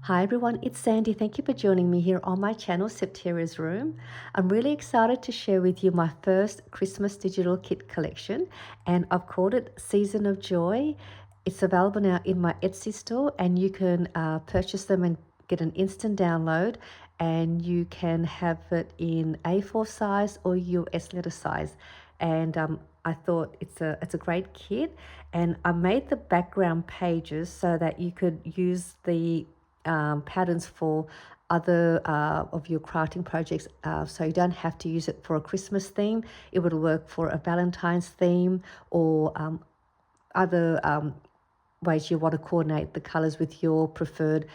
Hi everyone, it's Sandy. Thank you for joining me here on my channel, Septeria's Room. I'm really excited to share with you my first Christmas digital kit collection, and I've called it Season of Joy. It's available now in my Etsy store, and you can purchase them and get an instant download, and you can have it in A4 size or US letter size. And I thought it's a great kit, and I made the background pages so that you could use the patterns for other of your crafting projects, so you don't have to use it for a Christmas theme. It would work for a Valentine's theme, or other ways you want to coordinate the colors with your preferred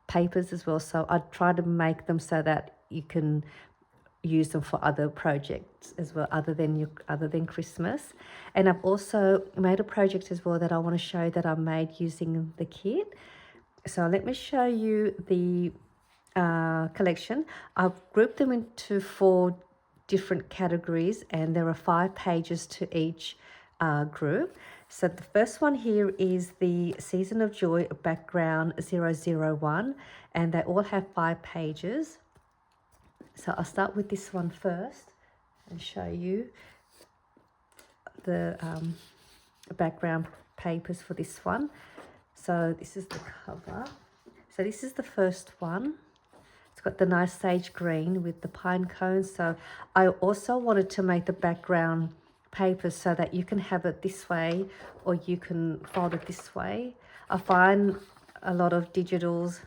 papers as well. So I try to make them so that you can use them for other projects as well, other than Christmas. And I've also made a project as well that I want to show that I made using the kit. So let me show you the collection. I've grouped them into 4 different categories, and there are 5 pages to each group. So the first one here is the Season of Joy background 001, and they all have 5 pages. So I'll start with this one first and show you the background papers for this one. So this is the cover. So this is the first one. It's got the nice sage green with the pine cones. So I also wanted to make the background papers so that you can have it this way, or you can fold it this way. I find a lot of digitals,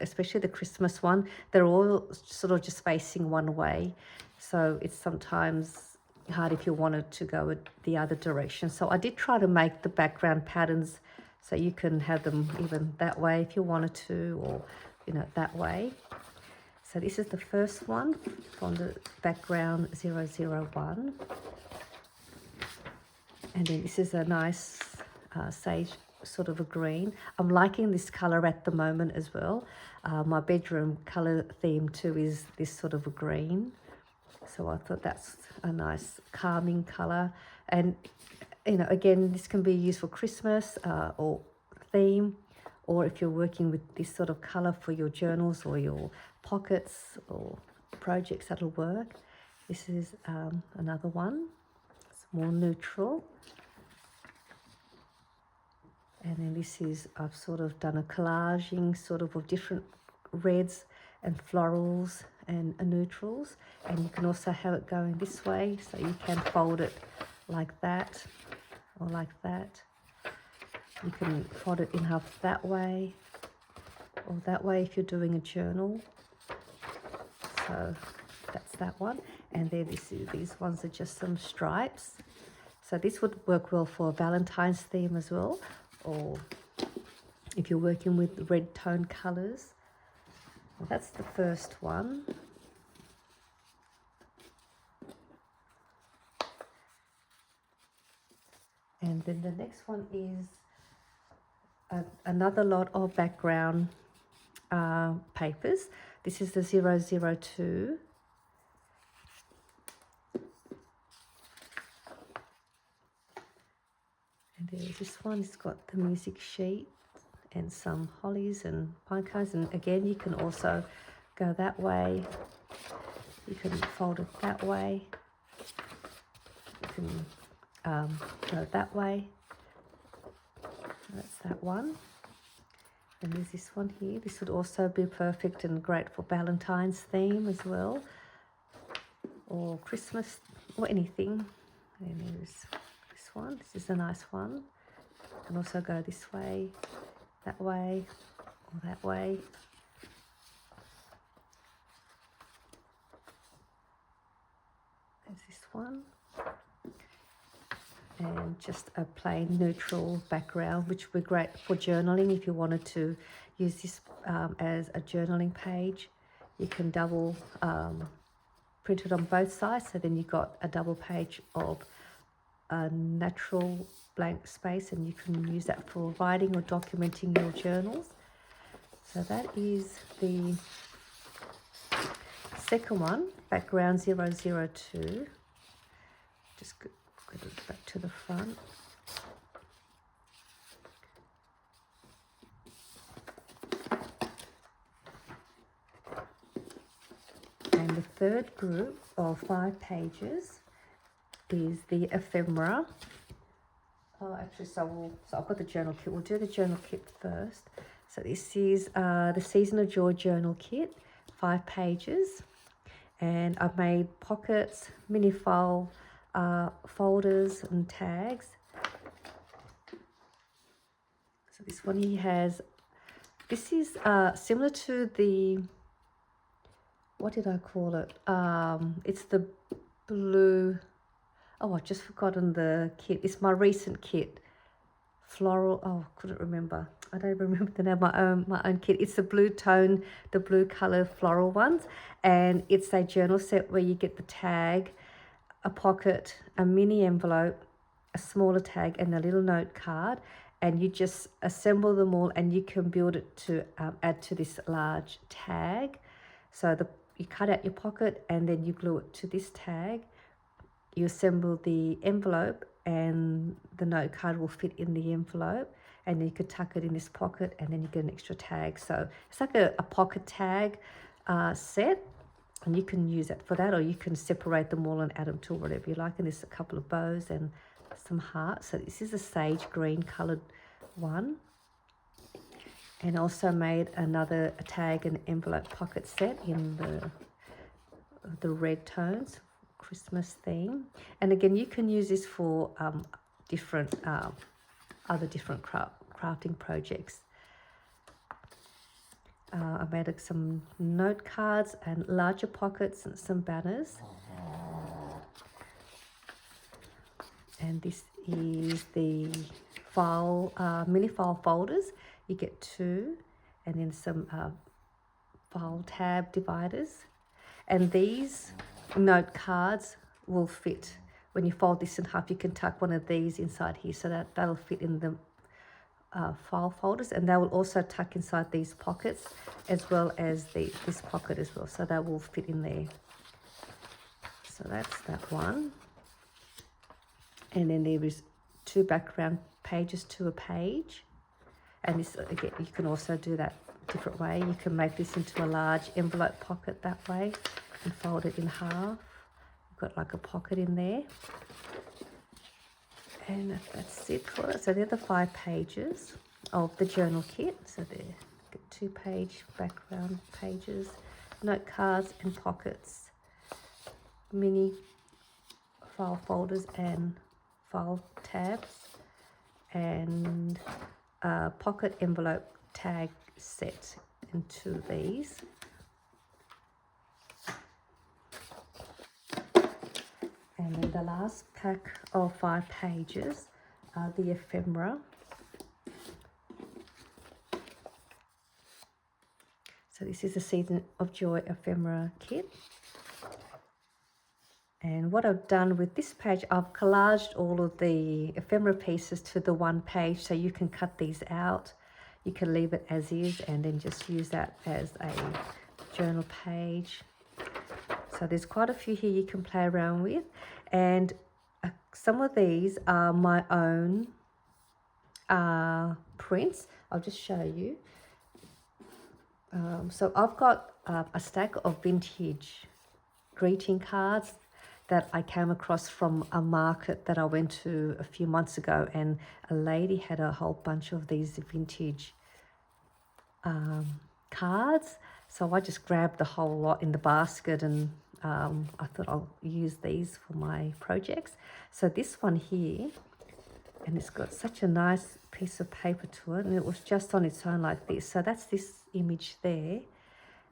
especially the Christmas one, they're all sort of just facing one way. So it's sometimes hard if you wanted to go the other direction. So I did try to make the background patterns so you can have them even that way if you wanted to, or that way. So this is the first one from the background 001. And then this is a nice sage sort of a green. I'm liking this color at the moment as well. My bedroom color theme too is this sort of a green. So I thought that's a nice calming color. And again, this can be used for Christmas or theme, or if you're working with this sort of color for your journals or your pockets or projects, that'll work. This is another one. It's more neutral. And then this is, I've sort of done a collaging sort of different reds and florals and neutrals. And you can also have it going this way, so you can fold it like that or like that. You can fold it in half that way or that way if you're doing a journal. So that's that one. And then these ones are just some stripes. So this would work well for a Valentine's theme as well, or if you're working with red tone colors. Well, that's the first one. And then the next one is another lot of background papers. This is the 002. And there's this one. It's got the music sheet and some hollies and pine cones. And again, you can also go that way. You can fold it that way. You can go that way. That's that one. And there's this one here. This would also be perfect and great for Valentine's theme as well, or Christmas, or anything. And there's this one. This is a nice one. You can also go this way, that way, or that way. There's this one. And just a plain neutral background, which would be great for journaling. If you wanted to use this as a journaling page, you can double print it on both sides, so then you've got a double page of a natural blank space, and you can use that for writing or documenting your journals. So that is the second one, background 002. Just go back to the front. third group of 5 pages is the ephemera. Actually, so I've got the journal kit. We'll do the journal kit first. So this is the Season of Joy journal kit, 5 pages. And I've made pockets, mini file folders and tags. So this one here has, this is similar to the, what did I call it? It's the blue, oh, I've just forgotten the kit. It's my recent kit. Floral, oh, couldn't remember. I don't remember the name of my own kit. It's the blue tone, the blue color floral ones. And it's a journal set where you get the tag, a pocket, a mini envelope, a smaller tag, and a little note card. And you just assemble them all and you can build it to add to this large tag. So you cut out your pocket and then you glue it to this tag. You assemble the envelope and the note card will fit in the envelope, and then you could tuck it in this pocket and then you get an extra tag. So it's like a pocket tag set, and you can use it for that, or you can separate them all and add them to whatever you like. And there's a couple of bows and some hearts. So this is a sage green colored one. And also made another tag and envelope pocket set in the red tones, Christmas theme. And again, you can use this for different other different crafting projects. I made some note cards and larger pockets and some banners. And this is the file, mini file folders. You get 2, and then some file tab dividers. And these note cards will fit. When you fold this in half, you can tuck one of these inside here, so that'll fit in the file folders, and they will also tuck inside these pockets as well as this pocket as well, so that will fit in there. So that's that one. And then there is 2 background pages to a page, and this again, you can also do that different way. You can make this into a large envelope pocket that way and fold it in half. You've got like a pocket in there. And that's it for it. So they're the 5 pages of the journal kit. So they're 2-page background pages, note cards and pockets, mini file folders and file tabs, and a pocket envelope tag set into these. And then the last pack of 5 pages are the ephemera. So this is a Season of Joy ephemera kit. And what I've done with this page, I've collaged all of the ephemera pieces to the one page, so you can cut these out. You can leave it as is and then just use that as a journal page. So there's quite a few here you can play around with, and some of these are my own prints. I'll just show you. So I've got a stack of vintage greeting cards that I came across from a market that I went to a few months ago, and a lady had a whole bunch of these vintage cards. So I just grabbed the whole lot in the basket, and I thought I'll use these for my projects. So this one here, and it's got such a nice piece of paper to it, and it was just on its own like this. So that's this image there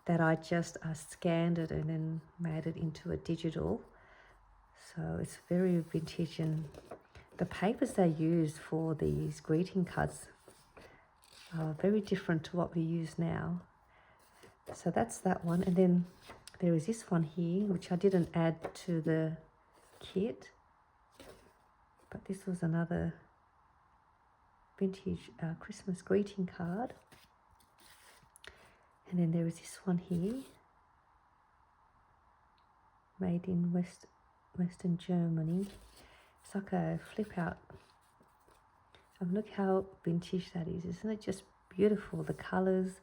that I just scanned it and then made it into a digital. So it's very vintage, and the papers they use for these greeting cards are very different to what we use now. So that's that one. And then there is this one here, which I didn't add to the kit, but this was another vintage Christmas greeting card. And then there is this one here, made in Western Germany. It's like a flip out. And look how vintage that is. Isn't it just beautiful? The colours,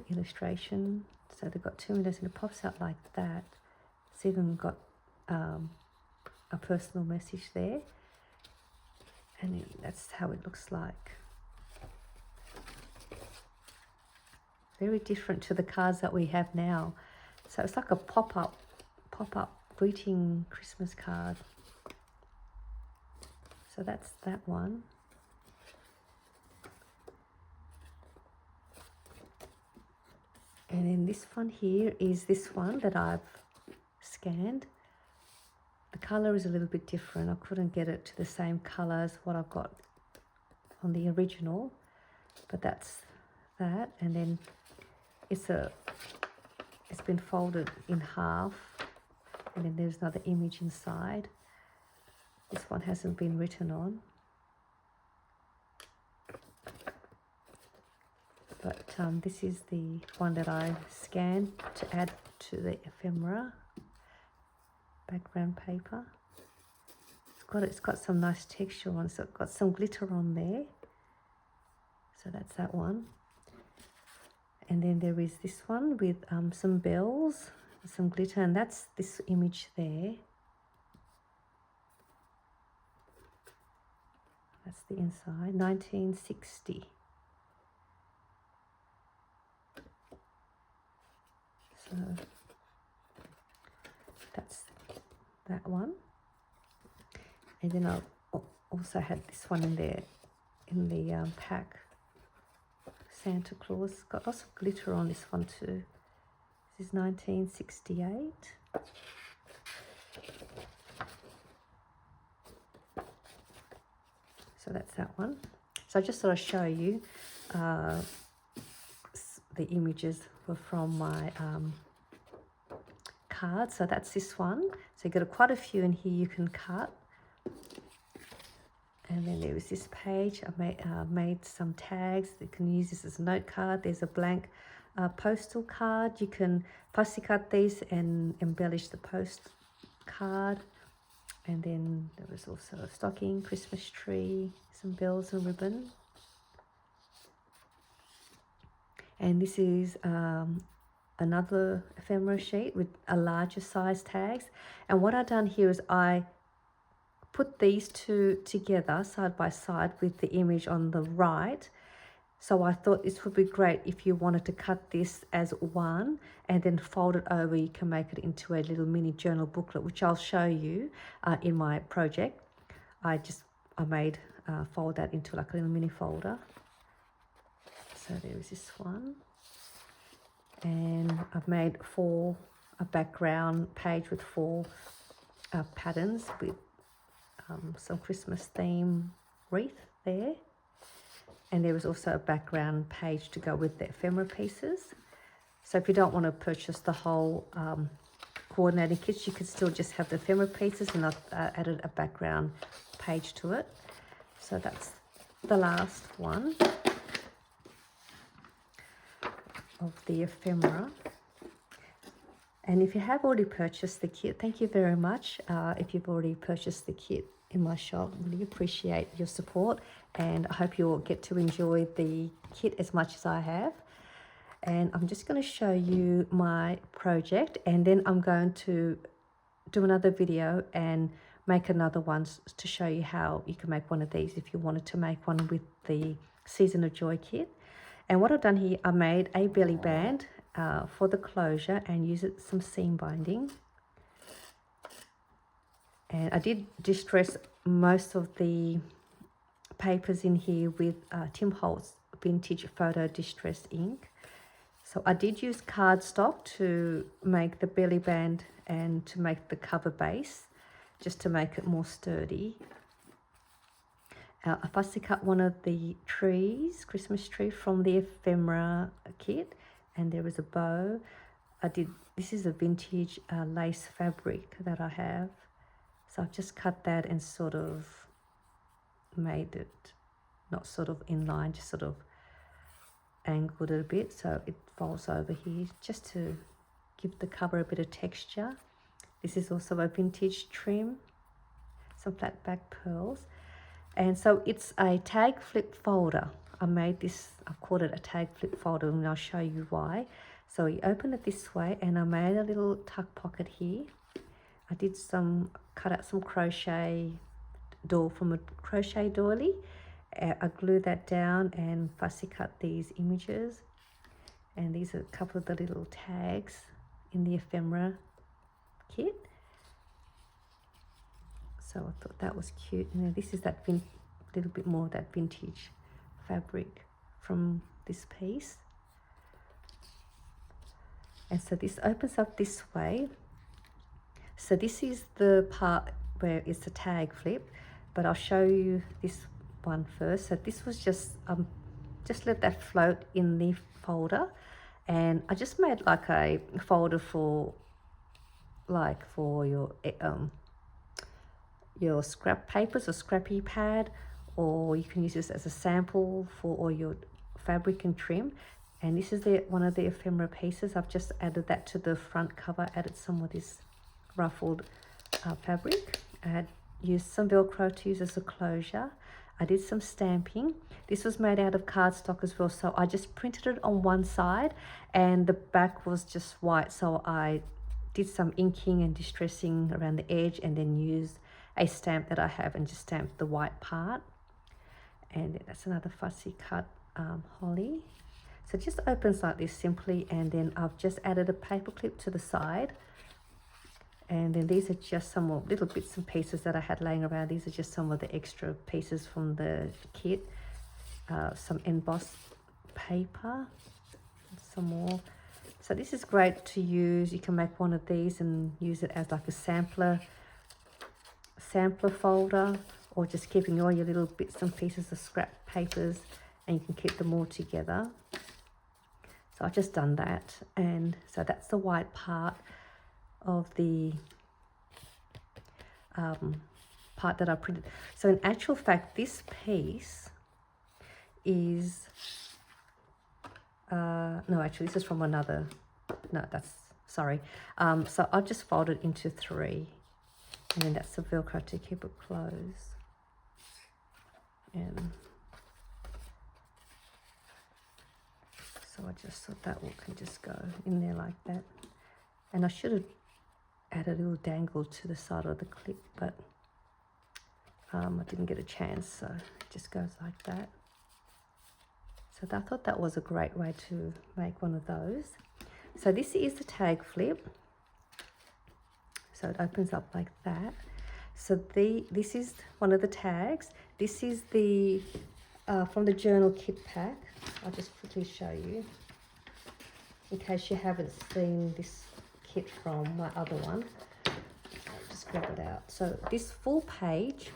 the illustration. So they've got 2 windows and it pops out like that. It's even got a personal message there, and that's how it looks like. Very different to the cards that we have now. So it's like a pop-up greeting Christmas card. So that's that one. And then this one here is this one that I've scanned. The color is a little bit different. I couldn't get it to the same color as what I've got on the original, but that's that. And then it's been folded in half, and then there's another image inside. This one hasn't been written on, but this is the one that I scanned to add to the ephemera background paper. It's got some nice texture on it, so it's got some glitter on there. So that's that one. And then there is this one with some bells, some glitter, and that's this image there. That's the inside, 1960. So that's that one. And then I also had this one in there, in the pack. Santa Claus. Got lots of glitter on this one too. This is 1968. So that's that one. So I just thought I'd show you the images were from my card. So that's this one. So you got quite a few in here you can cut. And then there was this page. I made some tags. You can use this as a note card. There's a blank postal card. You can fussy cut these and embellish the postcard. And then there was also a stocking, Christmas tree, some bells and ribbon. And this is another ephemera sheet with a larger size tags. And what I've done here is I put these two together side by side with the image on the right. So I thought this would be great if you wanted to cut this as one and then fold it over. You can make it into a little mini journal booklet, which I'll show you in my project. I made fold that into like a little mini folder. So there is this one. And I've made a background page with 4 patterns with some Christmas theme wreath there. And there was also a background page to go with the ephemera pieces. So if you don't want to purchase the whole coordinating kit, you could still just have the ephemera pieces, and I've added a background page to it. So that's the last one of the ephemera. And if you have already purchased the kit, thank you very much. If you've already purchased the kit in my shop, really appreciate your support, and I hope you'll get to enjoy the kit as much as I have. And I'm just going to show you my project, and then I'm going to do another video and make another one to show you how you can make one of these if you wanted to make one with the Season of Joy kit. And what I've done here, I made a belly band for the closure and use some seam binding. And I did distress most of the papers in here with Tim Holtz Vintage Photo Distress ink. So I did use cardstock to make the belly band and to make the cover base, just to make it more sturdy. I fussy cut one of the trees, Christmas tree, from the ephemera kit, and there was a bow. This is a vintage lace fabric that I have. So I've just cut that and sort of made it not sort of in line, just sort of angled it a bit so it folds over here, just to give the cover a bit of texture. This is also a vintage trim, some flat back pearls. And so it's a tag flip folder. I made this, I've called it a tag flip folder, and I'll show you why. So you open it this way, and I made a little tuck pocket here. I did cut out some crochet door from a crochet doily. I glued that down and fussy cut these images. And these are a couple of the little tags in the ephemera kit. So I thought that was cute. And then this is that little bit more of that vintage fabric from this piece. And so this opens up this way. So this is the part where it's a tag flip, but I'll show you this one first. So this was just let that float in the folder, and I just made like a folder for your scrap papers or scrappy pad, or you can use this as a sample for all your fabric and trim. And this is one of the ephemera pieces. I've just added that to the front cover, added some of this ruffled fabric. I had used some Velcro to use as a closure. I did some stamping. This was made out of cardstock as well, so I just printed it on one side, and the back was just white, so I did some inking and distressing around the edge, and then used a stamp that I have and just stamped the white part. And that's another fussy cut holly. So it just opens like this simply, and then I've just added a paper clip to the side. And then these are just some more little bits and pieces that I had laying around. These are just some of the extra pieces from the kit. Some embossed paper, some more. So this is great to use. You can make one of these and use it as like a sampler folder, or just keeping all your little bits and pieces of scrap papers, and you can keep them all together. So I've just done that, and so that's the white part of the part that I printed. So in actual fact, this piece is no, actually this is from another, no, that's, sorry. So I've just folded into 3, and then that's the Velcro to keep it closed. And so I just thought that one can just go in there like that. And I should have added a little dangle to the side of the clip, but I didn't get a chance, so it just goes like that. So I thought that was a great way to make one of those. So this is the tag flip. So it opens up like that. So this is one of the tags. This is the from the journal kit pack. I'll just quickly show you in case you haven't seen this kit from my other one. I'll just grab it out. So this full page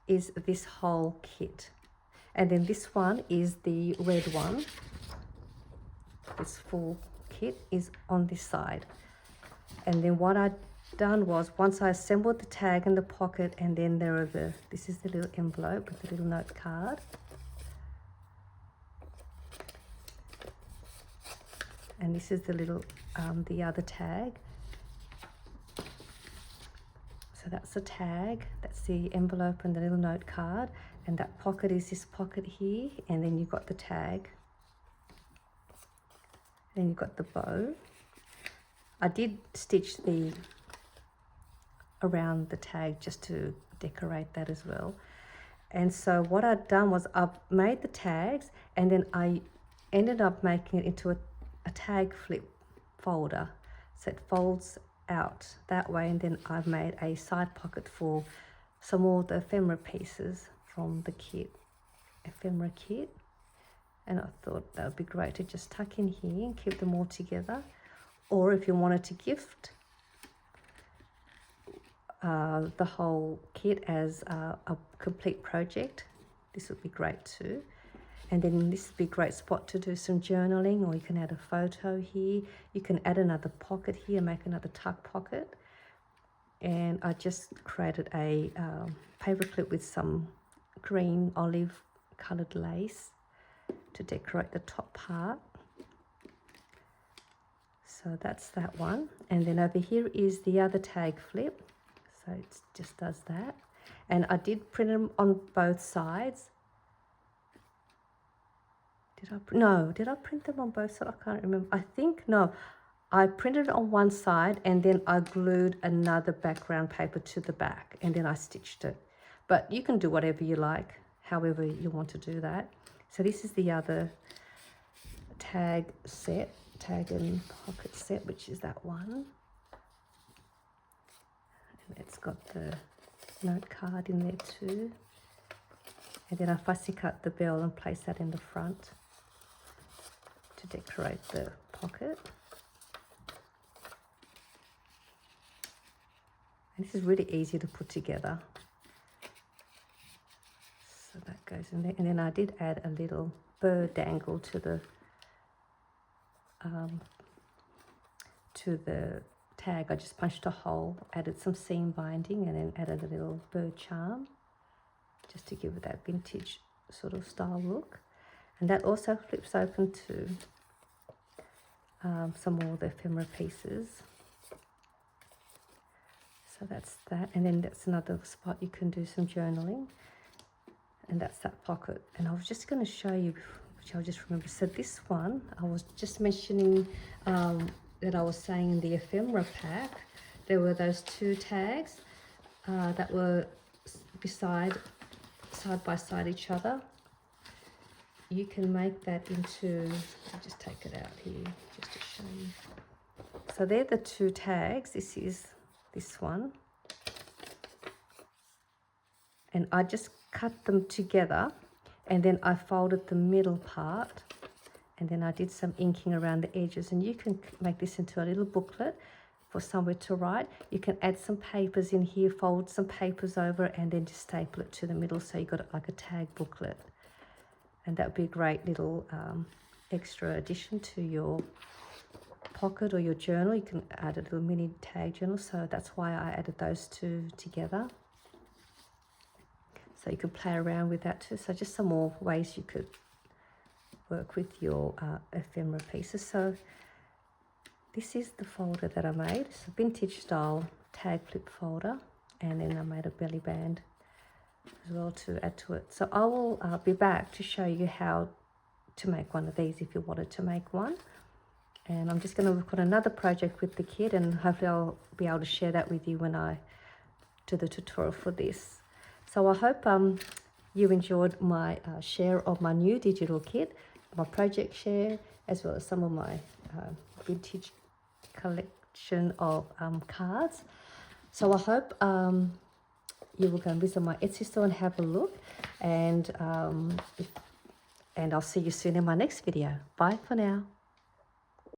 is this whole kit, and then this one is the red one. This full kit is on this side, and then what I'd done was, once I assembled the tag and the pocket, and then there are this is the little envelope with the little note card. And this is the little, the other tag. So that's the tag, that's the envelope and the little note card. And that pocket is this pocket here. And then you've got the tag. Then you've got the bow. I did stitch around the tag just to decorate that as well. And so what I'd done was I've made the tags, and then I ended up making it into a tag flip folder, so it folds out that way. And then I've made a side pocket for some more of the ephemera pieces from the ephemera kit, and I thought that would be great to just tuck in here and keep them all together. Or if you wanted to gift the whole kit as a complete project, this would be great too. And then this would be a great spot to do some journaling, or you can add a photo here. You can add another pocket here, make another tuck pocket. And I just created a paper clip with some green olive coloured lace to decorate the top part. So that's that one. And then over here is the other tag flip. So it just does that. And I did print them on both sides. Did I print them on both sides? I can't remember. I think, no. I printed it on one side and then I glued another background paper to the back and then I stitched it. But you can do whatever you like, however you want to do that. So this is the other tag and pocket set, which is that one. And it's got the note card in there too. And then I fussy cut the bell and place that in the front to decorate the pocket. And this is really easy to put together. So that goes in there. And then I did add a little bird dangle to the tag. I just punched a hole, added some seam binding, and then added a little bird charm just to give it that vintage sort of style look. And that also flips open to some more of the ephemera pieces. So that's that, and then that's another spot you can do some journaling, and that's that pocket. And I was just going to show you, which I'll just remember. So this one, I was just mentioning that I was saying in the ephemera pack, there were those two tags that were side by side each other. You can make that into, I'll just take it out here just to show you. So they're the two tags. This is this one, and I just cut them together, and then I folded the middle part, and then I did some inking around the edges. And you can make this into a little booklet for somewhere to write. You can add some papers in here, fold some papers over, and then just staple it to the middle, so you got it like a tag booklet. And that would be a great little extra addition to your pocket or your journal. You can add a little mini tag journal, so that's why I added those two together. So you can play around with that too. So just some more ways you could work with your ephemera pieces. So this is the folder that I made. It's a vintage style tag flip folder, and then I made a belly band as well to add to it. So I will be back to show you how to make one of these if you wanted to make one. And I'm just going to work on another project with the kit, and hopefully I'll be able to share that with you when I do the tutorial for this. So I hope you enjoyed my share of my new digital kit, my project share, as well as some of my vintage collection of cards. So I hope you will go and visit my Etsy store and have a look, and I'll see you soon in my next video. Bye for now.